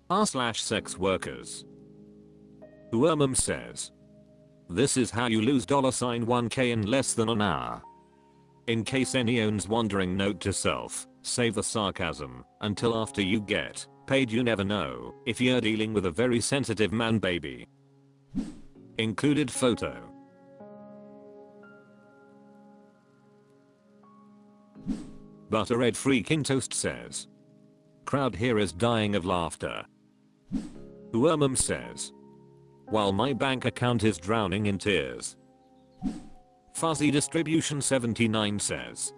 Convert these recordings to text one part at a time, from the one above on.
r/sex workers. Whoermum says, this is how you lose $1k in less than an hour. In case anyone's wondering, note to self, save the sarcasm until after you get paid. You never know if you're dealing with a very sensitive man baby. Included photo. Butterhead freaking toast says, crowd here is dying of laughter. Whoermum says, while my bank account is drowning in tears. Fuzzy Distribution 79 says,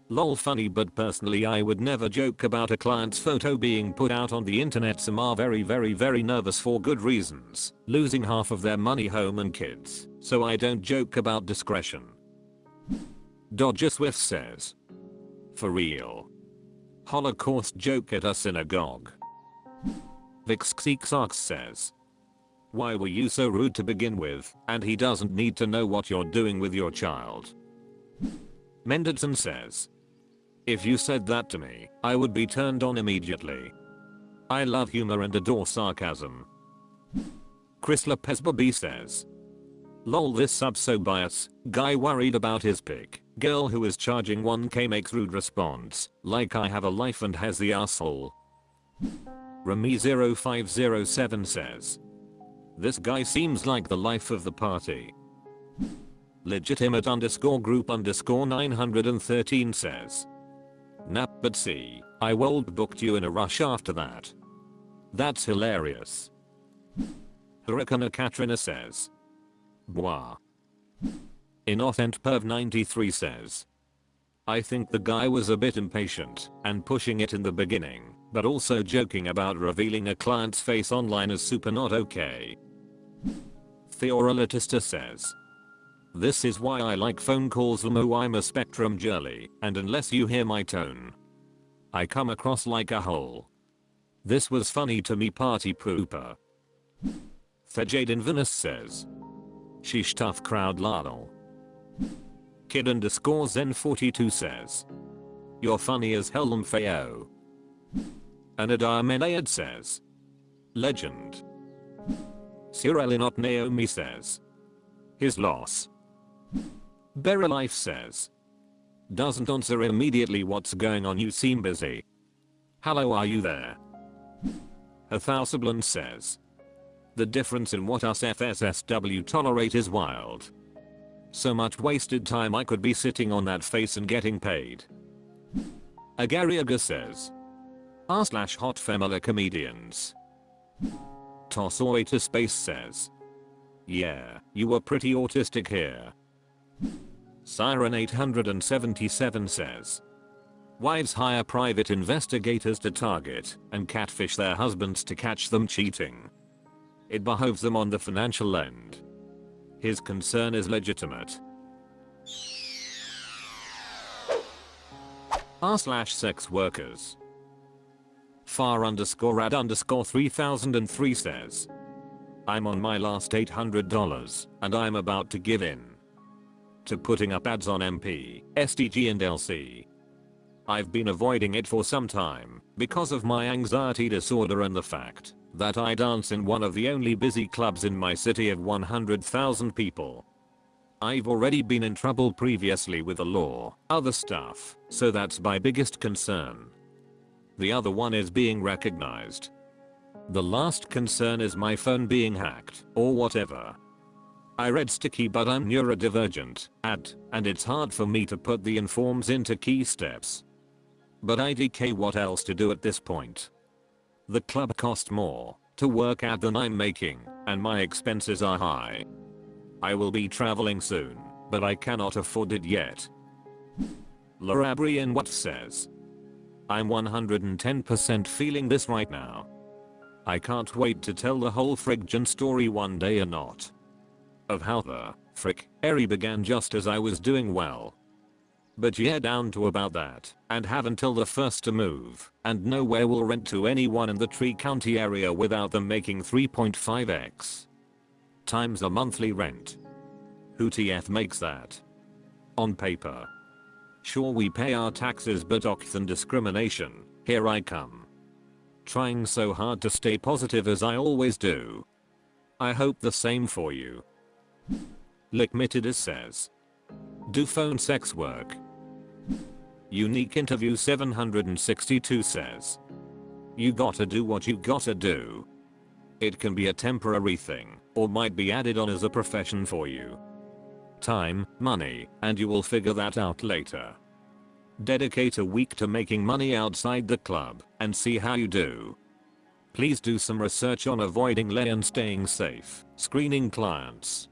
lol funny, but personally I would never joke about a client's photo being put out on the internet. Some are very nervous for good reasons, losing half of their money, home and kids, so I don't joke about discretion. Dodger Swift says, for real. Holocaust joke at a synagogue. Vixxeexarx says, why were you so rude to begin with, and he doesn't need to know what you're doing with your child. Mendelssohn says, if you said that to me, I would be turned on immediately. I love humor and adore sarcasm. Chris Lopez-Bobby says, lol this sub so bias, guy worried about his pic, girl who is charging 1k makes rude response, like I have a life and has the asshole. Remy0507 says, this guy seems like the life of the party. Legitimate _group _913 says, nap, but see, I wold booked you in a rush after that. That's hilarious. Hurricane Katrina says, bwah. Innocent Perv 93 says, I think the guy was a bit impatient and pushing it in the beginning, but also joking about revealing a client's face online is super not okay. Theora Latista says, this is why I like phone calls. I'm a spectrum girly, and unless you hear my tone, I come across like a hole. This was funny to me, party pooper. Thejade Venus says, sheesh tough crowd lol. Kid _Zen42 says, you're funny as hell Mfeo. Anadar Menayad says, legend. Cyrilinot Naomi says, his loss. Berilife says, doesn't answer immediately, what's going on, you seem busy. Hello, are you there? Hathausablan says, the difference in what us FSSW tolerate is wild. So much wasted time, I could be sitting on that face and getting paid. Agariaga says, r/hot female comedians. Tossaway to space says, yeah, you were pretty autistic here. Siren 877 says, wives hire private investigators to target and catfish their husbands to catch them cheating. It behoves them on the financial end. His concern is legitimate. r/sex workers. Far _rad 3003 says, I'm on my last $800 and I'm about to give in to putting up ads on MP, SDG and LC. I've been avoiding it for some time because of my anxiety disorder and the fact that I dance in one of the only busy clubs in my city of 100,000 people. I've already been in trouble previously with the law, other stuff, so that's my biggest concern. The other one is being recognized. The last concern is my phone being hacked, or whatever. I read sticky but I'm neurodivergent, and it's hard for me to put the informs into key steps. But IDK, what else to do at this point? The club cost more to work at than I'm making, and my expenses are high. I will be traveling soon, but I cannot afford it yet. Larabrian what says, I'm 110% feeling this right now. I can't wait to tell the whole friggin' story one day or not. Of how the frick Eri began just as I was doing well. But yeah, down to about that, and have until the first to move, and nowhere will rent to anyone in the Tree County area without them making 3.5x times the monthly rent. Who TF makes that? On paper. Sure, we pay our taxes, but octhan discrimination, here I come. trying so hard to stay positive as I always do. I hope the same for you. Lickmitidus says. Do phone sex work? Unique interview 762 says. You gotta do what you gotta do. It can be a temporary thing, or might be added on as a profession for you. Time, money, and you will figure that out later. Dedicate a week to making money outside the club and see how you do. Please do some research on avoiding lay and staying safe, screening clients.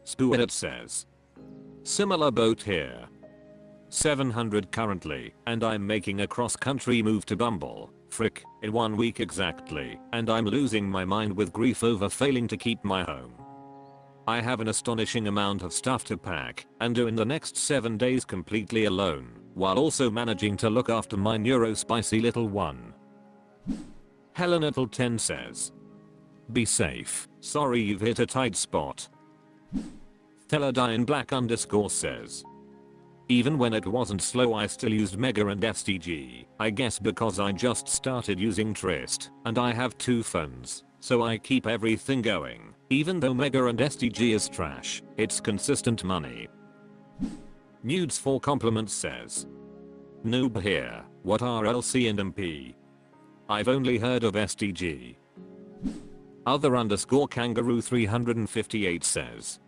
Subreddit says. Similar boat here. 700 currently, and I'm making a cross-country move to Bumble, frick, in 1 week exactly, and I'm losing my mind with grief over failing to keep my home. I have an astonishing amount of stuff to pack and do in the next 7 days completely alone, while also managing to look after my neurospicy little one. Helenatal10 says. Be safe, sorry you've hit a tight spot. Teladine Black_ says. Even when it wasn't slow I still used Mega and STG, I guess because I just started using Trist, and I have 2 phones, so I keep everything going. Even though Mega and STG is trash, it's consistent money. Nudes for Compliments says. Noob here, what are LC and MP? I've only heard of STG. Other_kangaroo 358 says.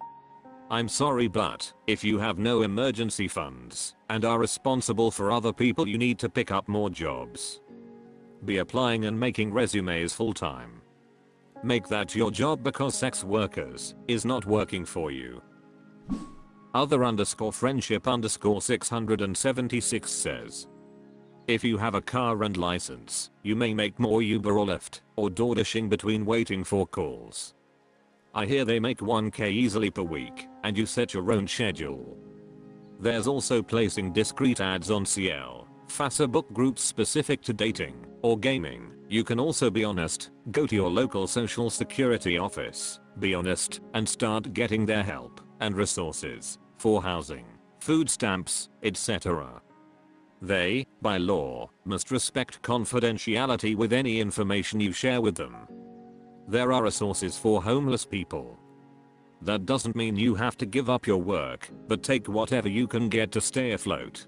I'm sorry but, if you have no emergency funds, and are responsible for other people you need to pick up more jobs. Be applying and making resumes full time. Make that your job because sex workers is not working for you. Other_friendship_676 says. If you have a car and license, you may make more Uber or Lyft or DoorDashing between waiting for calls. I hear they make 1k easily per week, and you set your own schedule. There's also placing discreet ads on CL, Facebook groups specific to dating or gaming. You can also be honest, go to your local social security office, be honest, and start getting their help and resources for housing, food stamps, etc. They, by law, must respect confidentiality with any information you share with them. There are resources for homeless people. That doesn't mean you have to give up your work, but take whatever you can get to stay afloat.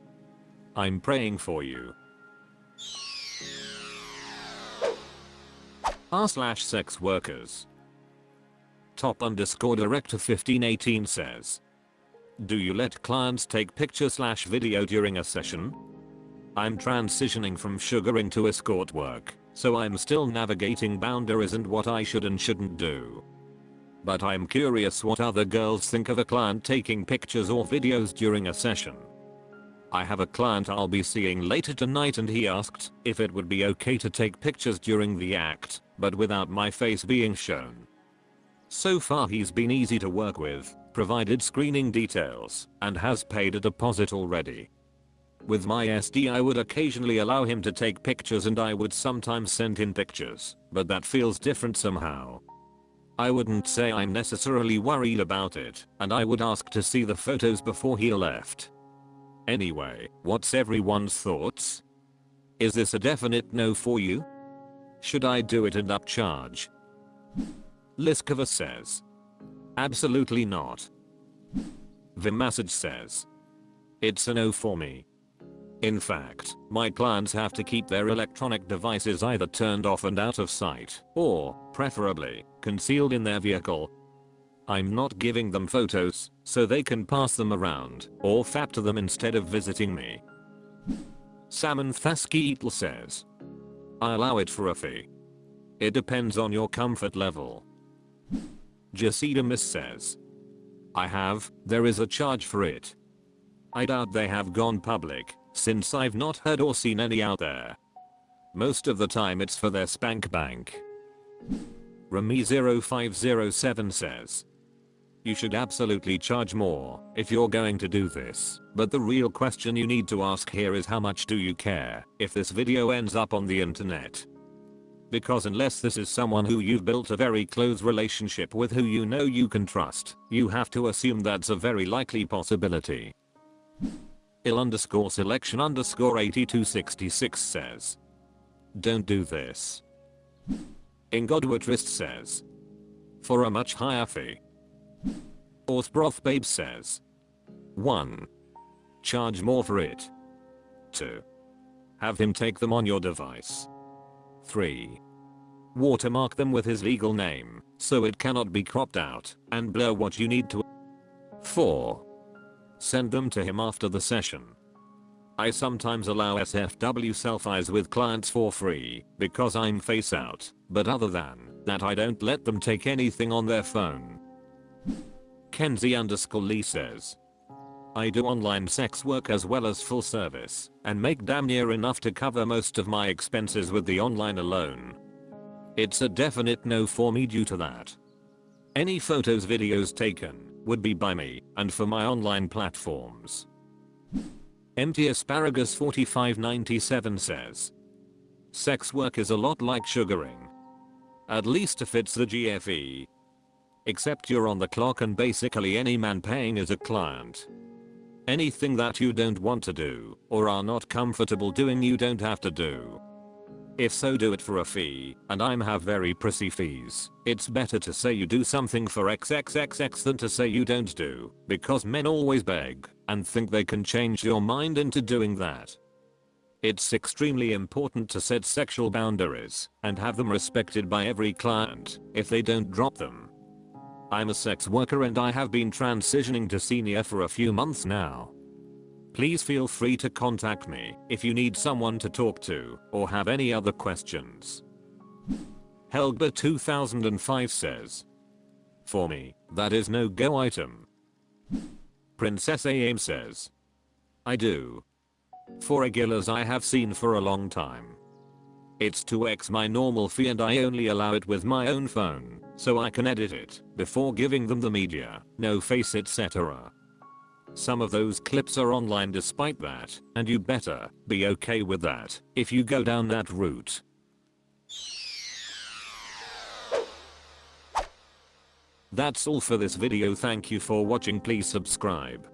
I'm praying for you. r/sex workers. Top_director 1518 says. Do you let clients take picture/video during a session? I'm transitioning from sugar into escort work, so I'm still navigating boundaries and what I should and shouldn't do. But I'm curious what other girls think of a client taking pictures or videos during a session. I have a client I'll be seeing later tonight and he asked if it would be okay to take pictures during the act, but without my face being shown. So far he's been easy to work with, provided screening details, and has paid a deposit already. With my SD I would occasionally allow him to take pictures and I would sometimes send in pictures, but that feels different somehow. I wouldn't say I'm necessarily worried about it, and I would ask to see the photos before he left. Anyway, what's everyone's thoughts? Is this a definite no for you? Should I do it and upcharge? Liskova says. Absolutely not. Vimassage says. It's a no for me. In fact, my clients have to keep their electronic devices either turned off and out of sight, or, preferably, concealed in their vehicle. I'm not giving them photos, so they can pass them around, or fap to them instead of visiting me. Salmon Thaski says. I allow it for a fee. It depends on your comfort level. Jasidamus says. There is a charge for it. I doubt they have gone public, since I've not heard or seen any out there. Most of the time it's for their spank bank. Rami0507 says. You should absolutely charge more if you're going to do this, but the real question you need to ask here is how much do you care if this video ends up on the internet? Because unless this is someone who you've built a very close relationship with who you know you can trust, you have to assume that's a very likely possibility. Il_selection_8266 says. Don't do this. Ingodwatrist says. For a much higher fee. Orthbroth Babe says. 1. Charge more for it. 2. Have him take them on your device. 3. Watermark them with his legal name, so it cannot be cropped out, and blur what you need to. 4. Send them to him after the session. I sometimes allow SFW selfies with clients for free, because I'm face out, but other than that I don't let them take anything on their phone. Kenzie_Lee says. I do online sex work as well as full service, and make damn near enough to cover most of my expenses with the online alone. It's a definite no for me due to that. Any photos videos taken would be by me and for my online platforms. Empty Asparagus 4597 says. Sex work is a lot like sugaring. At least if it's the GFE. Except you're on the clock and basically any man paying is a client. Anything that you don't want to do or are not comfortable doing you don't have to do. If so, do it for a fee, and I'm have very pricey fees. It's better to say you do something for XXXX than to say you don't do, because men always beg and think they can change your mind into doing that. It's extremely important to set sexual boundaries and have them respected by every client if they don't drop them. I'm a sex worker and I have been transitioning to senior for a few months now. Please feel free to contact me if you need someone to talk to or have any other questions. Helga 2005 says. For me, that is no go item. Princess AM says. I do. For regulars I have seen for a long time. It's 2x my normal fee and I only allow it with my own phone, so I can edit it before giving them the media, no face etc. Some of those clips are online despite that, and you better be okay with that if you go down that route. That's all for this video. Thank you for watching. Please subscribe.